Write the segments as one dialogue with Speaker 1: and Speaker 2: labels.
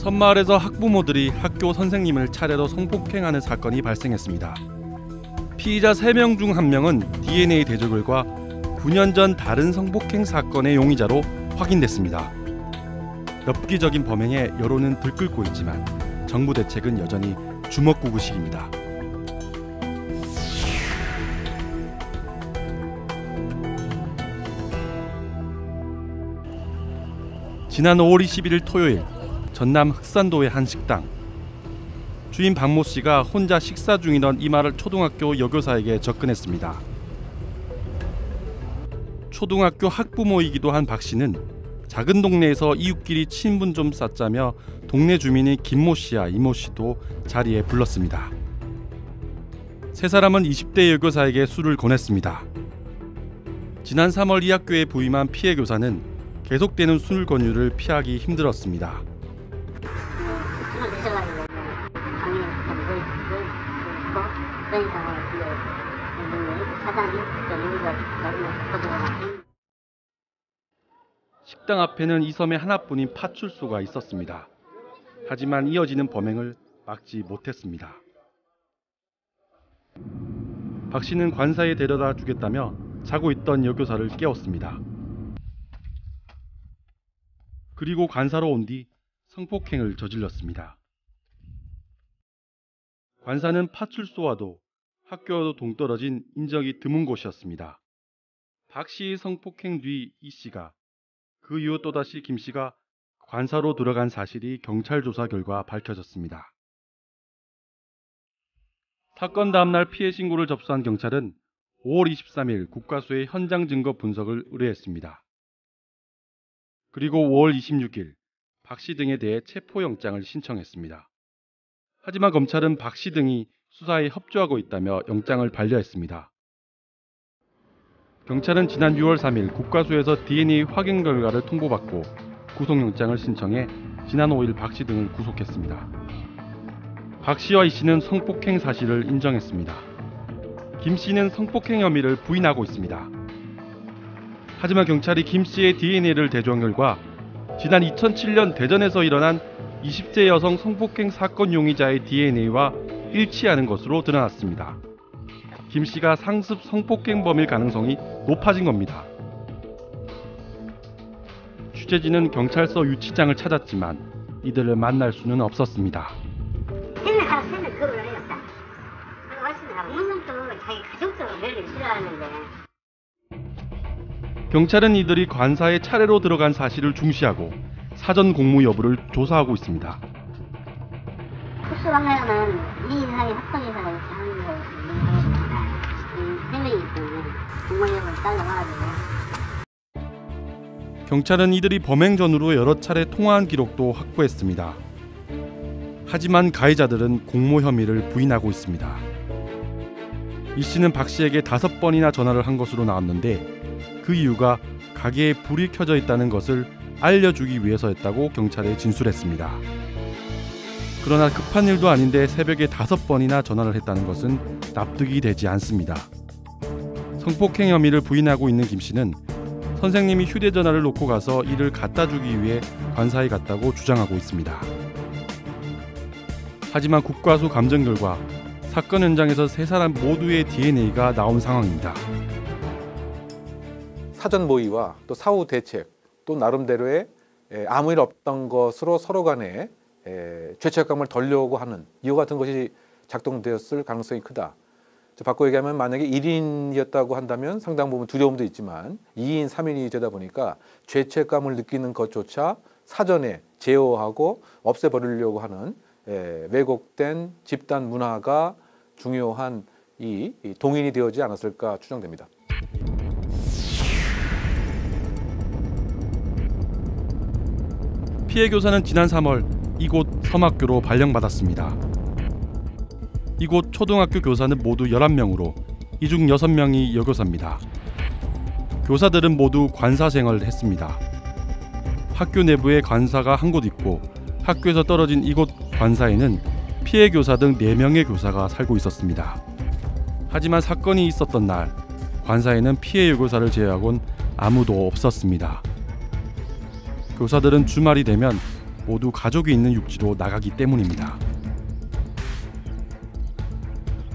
Speaker 1: 섬마을에서 학부모들이 학교 선생님을 차례로 성폭행하는 사건이 발생했습니다. 피의자 3명 중 1명은 DNA 대조 결과 9년 전 다른 성폭행 사건의 용의자로 확인됐습니다. 엽기적인 범행에 여론은 들끓고 있지만 정부 대책은 여전히 주먹구구식입니다. 지난 5월 21일 토요일 전남 흑산도의 한 식당. 주인 박모 씨가 혼자 식사 중이던 이마을 초등학교 여교사에게 접근했습니다. 초등학교 학부모이기도 한 박 씨는 작은 동네에서 이웃끼리 친분 좀 쌓자며 동네 주민이 김모 씨와 이모 씨도 자리에 불렀습니다. 세 사람은 20대 여교사에게 술을 권했습니다. 지난 3월 이 학교에 부임한 피해 교사는 계속되는 술 권유를 피하기 힘들었습니다. 식당 앞에는 이 섬에 하나뿐인 파출소가 있었습니다. 하지만 이어지는 범행을 막지 못했습니다. 박 씨는 관사에 데려다 주겠다며 자고 있던 여교사를 깨웠습니다. 그리고 관사로 온 뒤 성폭행을 저질렀습니다. 관사는 파출소와도 학교와도 동떨어진 인적이 드문 곳이었습니다. 박 씨의 성폭행 뒤 이 씨가 그 이후 또다시 김 씨가 관사로 들어간 사실이 경찰 조사 결과 밝혀졌습니다. 사건 다음날 피해 신고를 접수한 경찰은 5월 23일 국과수에 현장 증거 분석을 의뢰했습니다. 그리고 5월 26일 박 씨 등에 대해 체포영장을 신청했습니다. 하지만 검찰은 박 씨 등이 수사에 협조하고 있다며 영장을 반려했습니다. 경찰은 지난 6월 3일 국과수에서 DNA 확인 결과를 통보받고 구속영장을 신청해 지난 5일 박 씨 등을 구속했습니다. 박 씨와 이 씨는 성폭행 사실을 인정했습니다. 김 씨는 성폭행 혐의를 부인하고 있습니다. 하지만 경찰이 김 씨의 DNA를 대조한 결과 지난 2007년 대전에서 일어난 20대 여성 성폭행 사건 용의자의 DNA와 일치하는 것으로 드러났습니다. 김 씨가 상습 성폭행범일 가능성이 높아진 겁니다. 취재진은 경찰서 유치장을 찾았지만 이들을 만날 수는 없었습니다. 경찰은 이들이 관사에 차례로 들어간 사실을 중시하고 사전 공무 여부를 조사하고 있습니다.
Speaker 2: 특수 방향은 2인 이상의 합성이사가 이렇게 하는 거 생명이기 때문에 공무 여부를 따져봐가지고.
Speaker 1: 경찰은 이들이 범행 전후로 여러 차례 통화한 기록도 확보했습니다. 하지만 가해자들은 공모 혐의를 부인하고 있습니다. 이 씨는 박 씨에게 5번이나 전화를 한 것으로 나왔는데 그 이유가 가게에 불이 켜져 있다는 것을 알려주기 위해서였다고 경찰에 진술했습니다. 그러나 급한 일도 아닌데 새벽에 5번이나 전화를 했다는 것은 납득이 되지 않습니다. 성폭행 혐의를 부인하고 있는 김 씨는 선생님이 휴대전화를 놓고 가서 이를 갖다 주기 위해 관사에 갔다고 주장하고 있습니다. 하지만 국과수 감정 결과 사건 현장에서 세 사람 모두의 DNA가 나온 상황입니다.
Speaker 3: 사전 모의와 또 사후 대책, 또 나름대로의 아무 일 없던 것으로 서로 간에 죄책감을 덜려고 하는 이와 같은 것이 작동되었을 가능성이 크다. 바꿔 얘기하면 만약에 1인이었다고 한다면 상당 부분 두려움도 있지만 2인, 3인이 되다 보니까 죄책감을 느끼는 것조차 사전에 제어하고 없애버리려고 하는 왜곡된 집단 문화가 중요한 이 동인이 되어지 않았을까 추정됩니다.
Speaker 1: 피해 교사는 지난 3월 이곳 섬학교로 발령받았습니다. 이곳 초등학교 교사는 모두 11명으로 이 중 6명이 여교사입니다. 교사들은 모두 관사 생활을 했습니다. 학교 내부에 관사가 한 곳 있고 학교에서 떨어진 이곳 관사에는 피해 교사 등 4명의 교사가 살고 있었습니다. 하지만 사건이 있었던 날 관사에는 피해 여교사를 제외하고는 아무도 없었습니다. 교사들은 주말이 되면 모두 가족이 있는 육지로 나가기 때문입니다.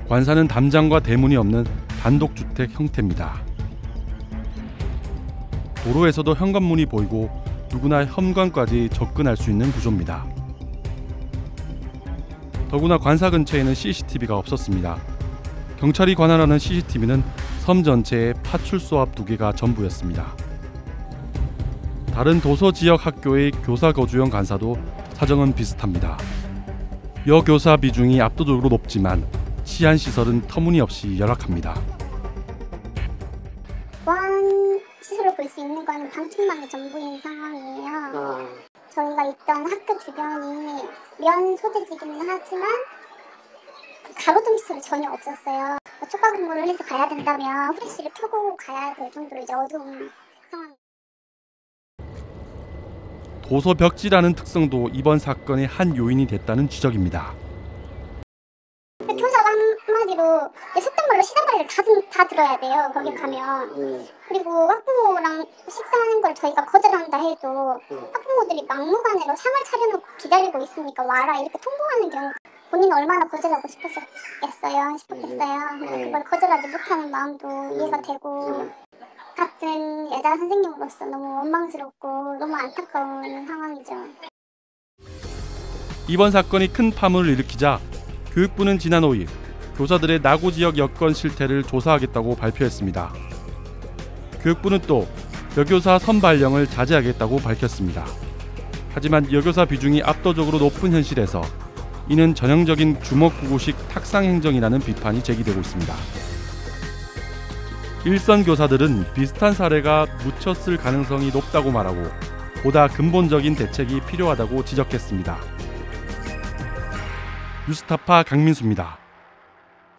Speaker 1: 관사는 담장과 대문이 없는 단독주택 형태입니다. 도로에서도 현관문이 보이고 누구나 현관까지 접근할 수 있는 구조입니다. 더구나 관사 근처에는 CCTV가 없었습니다. 경찰이 관할하는 CCTV는 섬 전체에 파출소 앞 2개가 전부였습니다. 다른 도서 지역 학교의 교사 거주형 관사도 사정은 비슷합니다. 여교사 비중이 압도적으로 높지만 치안 시설은 터무니없이 열악합니다.
Speaker 2: 보안 시설을 볼 수 있는 거는 방충망이 전부인 상황이에요. 저희가 있던 학교 주변이 면 소재지기는 하지만 가로등 시설이 전혀 없었어요. 초과 근무를 해서 가야 된다면 후레쉬를 켜고 가야 될 정도로 이제 어두운 상황.
Speaker 1: 도서 벽지라는 특성도 이번 사건의 한 요인이 됐다는 지적입니다.
Speaker 2: 교사가 한마디로 속된 말로 시다발을 다 들어야 돼요. 거기 가면. 그리고 학부모랑 식사하는 걸 저희가 거절한다 해도 학부모들이 막무가내로 상을 차려놓고 기다리고 있으니까 와라 이렇게 통보하는 경우, 본인은 얼마나 거절하고 싶었겠어요. 그걸 거절하지 못하는 마음도 이해가 되고, 같은 여자 선생님으로서 너무 원망스럽고 너무 안타까운 상황이죠.
Speaker 1: 이번 사건이 큰 파문을 일으키자 교육부는 지난 5일 교사들의 나고 지역 여건 실태를 조사하겠다고 발표했습니다. 교육부는 또 여교사 선발령을 자제하겠다고 밝혔습니다. 하지만 여교사 비중이 압도적으로 높은 현실에서 이는 전형적인 주먹구구식 탁상행정이라는 비판이 제기되고 있습니다. 일선 교사들은 비슷한 사례가 묻혔을 가능성이 높다고 말하고 보다 근본적인 대책이 필요하다고 지적했습니다. 뉴스타파 강민수입니다.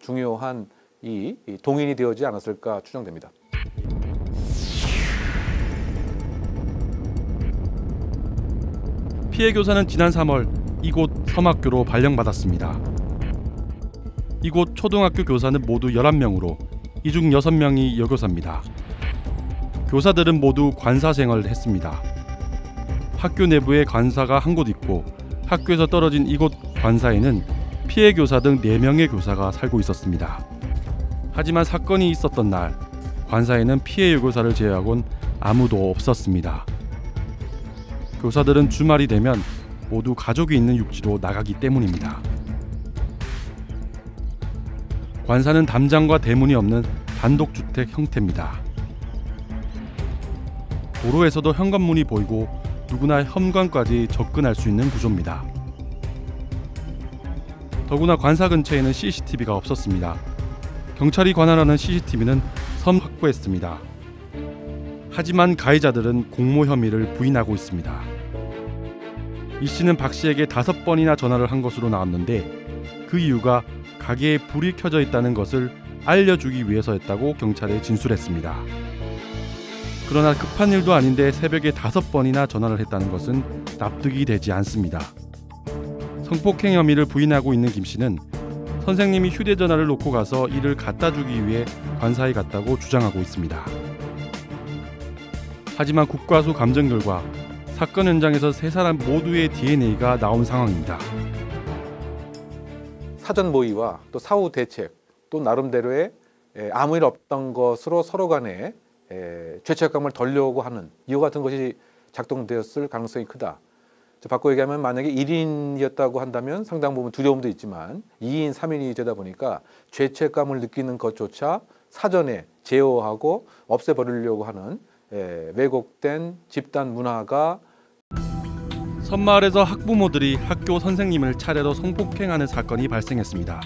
Speaker 3: 중요한 이 동인이 되어지 않았을까 추정됩니다.
Speaker 1: 피해 교사는 지난 3월 이곳 섬학교로 발령받았습니다. 이곳 초등학교 교사는 모두 11명으로 이 중 6명이 여교사입니다. 교사들은 모두 관사 생활을 했습니다. 학교 내부에 관사가 한 곳 있고 학교에서 떨어진 이곳 관사에는 피해 교사 등 4명의 교사가 살고 있었습니다. 하지만 사건이 있었던 날 관사에는 피해 여교사를 제외하곤 아무도 없었습니다. 교사들은 주말이 되면 모두 가족이 있는 육지로 나가기 때문입니다. 관사는 담장과 대문이 없는 단독주택 형태입니다. 도로에서도 현관문이 보이고 누구나 현관까지 접근할 수 있는 구조입니다. 더구나 관사 근처에는 CCTV가 없었습니다. 경찰이 관할하는 CCTV는 섬 확보했습니다. 하지만 가해자들은 공모 혐의를 부인하고 있습니다. 이 씨는 박 씨에게 5번이나 전화를 한 것으로 나왔는데 그 이유가 가게에 불이 켜져 있다는 것을 알려주기 위해서였다고 경찰에 진술했습니다. 그러나 급한 일도 아닌데 새벽에 5번이나 전화를 했다는 것은 납득이 되지 않습니다. 성폭행 혐의를 부인하고 있는 김 씨는 선생님이 휴대전화를 놓고 가서 이를 갖다 주기 위해 관사에 갔다고 주장하고 있습니다. 하지만 국과수 감정 결과 사건 현장에서 3사람 모두의 DNA가 나온 상황입니다.
Speaker 3: 사전 모의와 또 사후 대책, 또 나름대로의 아무 일 없던 것으로 서로 간에 죄책감을 덜려고 하는 이와 같은 것이 작동되었을 가능성이 크다. 바꿔 얘기하면 만약에 1인이었다고 한다면 상당 부분 두려움도 있지만 2인, 3인이 되다 보니까 죄책감을 느끼는 것조차 사전에 제어하고 없애버리려고 하는 왜곡된 집단 문화가
Speaker 1: 섬마을에서 학부모들이 학교 선생님을 차례로 성폭행하는 사건이 발생했습니다.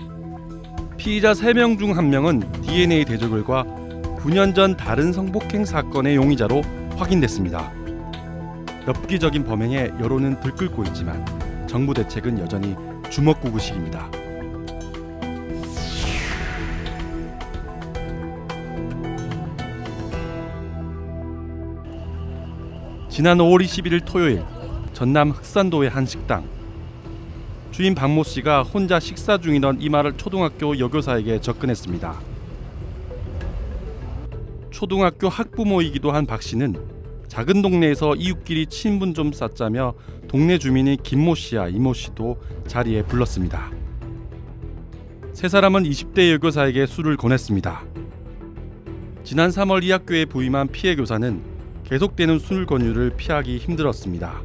Speaker 1: 피의자 3명 중 1명은 DNA 대조 결과 9년 전 다른 성폭행 사건의 용의자로 확인됐습니다. 엽기적인 범행에 여론은 들끓고 있지만 정부 대책은 여전히 주먹구구식입니다. 지난 5월 21일 토요일 전남 흑산도의 한 식당. 주인 박모 씨가 혼자 식사 중이던 이마를 초등학교 여교사에게 접근했습니다. 초등학교 학부모이기도 한 박 씨는 작은 동네에서 이웃끼리 친분 좀 쌓자며 동네 주민이 김모 씨와 이모 씨도 자리에 불렀습니다. 세 사람은 20대 여교사에게 술을 권했습니다. 지난 3월 이 학교에 부임한 피해 교사는 계속되는 술 권유를 피하기 힘들었습니다.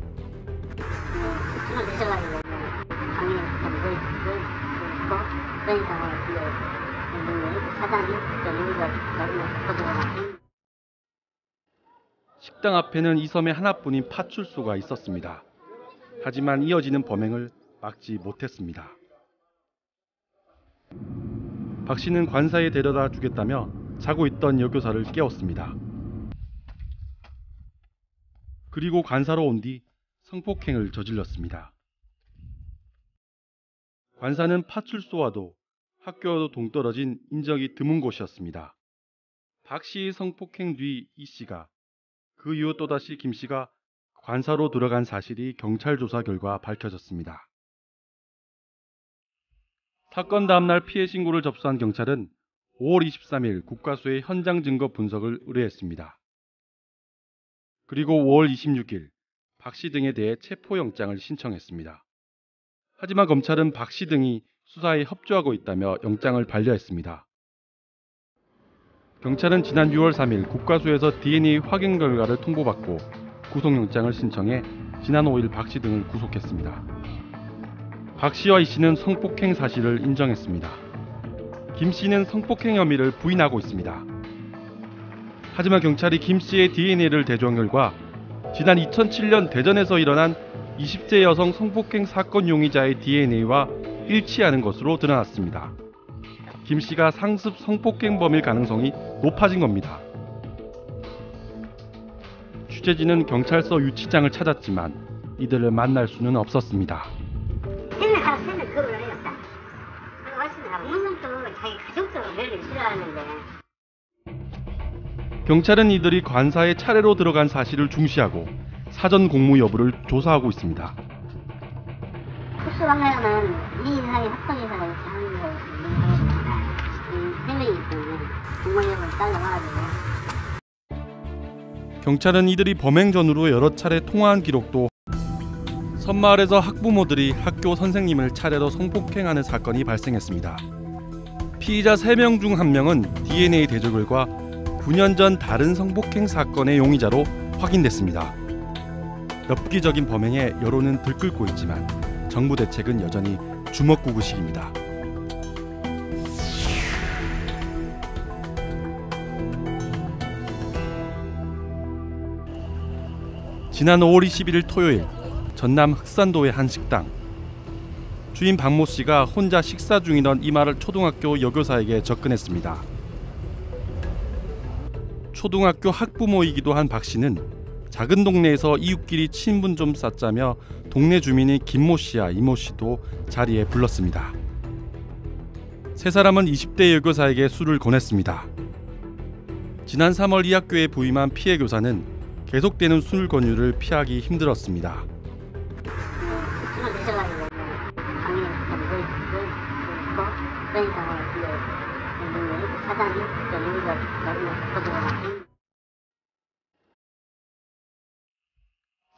Speaker 1: 식당 앞에는 이 섬에 하나뿐인 파출소가 있었습니다. 하지만 이어지는 범행을 막지 못했습니다. 박 씨는 관사에 데려다 주겠다며 자고 있던 여교사를 깨웠습니다. 그리고 관사로 온 뒤 성폭행을 저질렀습니다. 관사는 파출소와도 학교와도 동떨어진 인적이 드문 곳이었습니다. 박 씨의 성폭행 뒤 이 씨가, 그 이후 또다시 김 씨가 관사로 들어간 사실이 경찰 조사 결과 밝혀졌습니다. 사건 다음날 피해 신고를 접수한 경찰은 5월 23일 국과수에 현장 증거 분석을 의뢰했습니다. 그리고 5월 26일 박 씨 등에 대해 체포영장을 신청했습니다. 하지만 검찰은 박 씨 등이 수사에 협조하고 있다며 영장을 반려했습니다. 경찰은 지난 6월 3일 국과수에서 DNA 확인 결과를 통보받고 구속영장을 신청해 지난 5일 박 씨 등을 구속했습니다. 박 씨와 이 씨는 성폭행 사실을 인정했습니다. 김 씨는 성폭행 혐의를 부인하고 있습니다. 하지만 경찰이 김 씨의 DNA를 대조한 결과 지난 2007년 대전에서 일어난 20대 여성 성폭행 사건 용의자의 DNA와 일치하는 것으로 드러났습니다. 김 씨가 상습 성폭행범일 가능성이 높아진 겁니다. 취재진은 경찰서 유치장을 찾았지만 이들을 만날 수는 없었습니다. 경찰은 이들이 관사에 차례로 들어간 사실을 중시하고 사전 공무 여부를 조사하고 있습니다.
Speaker 4: 특수 방면은 2인 이상의 합동의사가 이렇게 하는 거 있는 3명이기 때문에 공무 여부를 따져봐가지고.
Speaker 1: 경찰은 이들이 범행 전후로 여러 차례 통화한 기록도, 섬마을에서 학부모들이 학교 선생님을 차례로 성폭행하는 사건이 발생했습니다. 피의자 3명 중 1명은 DNA 대조 결과 9년 전 다른 성폭행 사건의 용의자로 확인됐습니다. 엽기적인 범행에 여론은 들끓고 있지만 정부 대책은 여전히 주먹구구식입니다. 지난 5월 21일 토요일 전남 흑산도의 한 식당. 주인 박모 씨가 혼자 식사 중이던 이마를 초등학교 여교사에게 접근했습니다. 초등학교 학부모이기도 한 박 씨는 작은 동네에서 이웃끼리 친분 좀 쌓자며 동네 주민이 김모 씨와 이모 씨도 자리에 불렀습니다. 세 사람은 20대 여교사에게 술을 권했습니다. 지난 3월 이 학교에 부임한 피해 교사는 계속되는 술 권유를 피하기 힘들었습니다.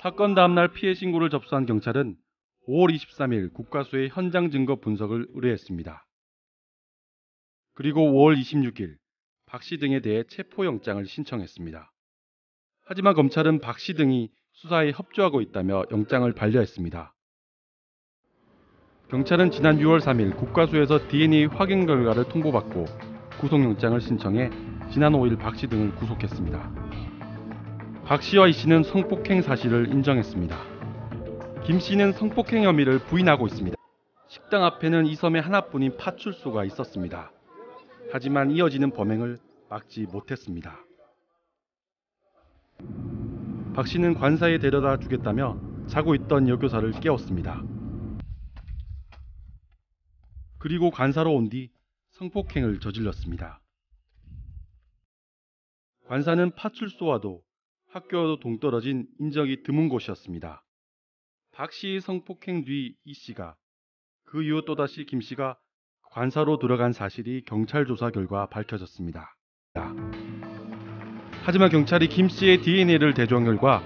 Speaker 1: 사건 다음날 피해 신고를 접수한 경찰은 5월 23일 국과수에 현장 증거 분석을 의뢰했습니다. 그리고 5월 26일 박 씨 등에 대해 체포영장을 신청했습니다. 하지만 검찰은 박 씨 등이 수사에 협조하고 있다며 영장을 반려했습니다. 경찰은 지난 6월 3일 국과수에서 DNA 확인 결과를 통보받고 구속영장을 신청해 지난 5일 박 씨 등을 구속했습니다. 박 씨와 이 씨는 성폭행 사실을 인정했습니다. 김 씨는 성폭행 혐의를 부인하고 있습니다. 식당 앞에는 이 섬에 하나뿐인 파출소가 있었습니다. 하지만 이어지는 범행을 막지 못했습니다. 박 씨는 관사에 데려다 주겠다며 자고 있던 여교사를 깨웠습니다. 그리고 관사로 온 뒤 성폭행을 저질렀습니다. 관사는 파출소와도 학교와도 동떨어진 인적이 드문 곳이었습니다. 박 씨의 성폭행 뒤 이 씨가, 그 이후 또다시 김 씨가 관사로 들어간 사실이 경찰 조사 결과 밝혀졌습니다. 하지만 경찰이 김 씨의 DNA를 대조한 결과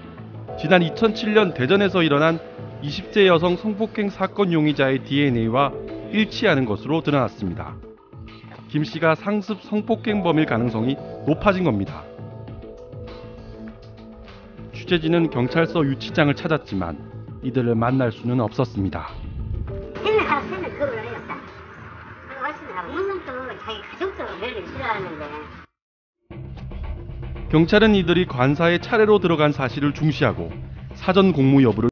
Speaker 1: 지난 2007년 대전에서 일어난 20세 여성 성폭행 사건 용의자의 DNA와 일치하는 것으로 드러났습니다. 김 씨가 상습 성폭행범일 가능성이 높아진 겁니다. 취재진은 경찰서 유치장을 찾았지만 이들을 만날 수는 없었습니다.
Speaker 4: 생각하면 그걸 해였다. 맞습니다. 물론 또 자기 가족도 별로 싫어하는데.
Speaker 1: 경찰은 이들이 관사에 차례로 들어간 사실을 중시하고 사전 공무 여부를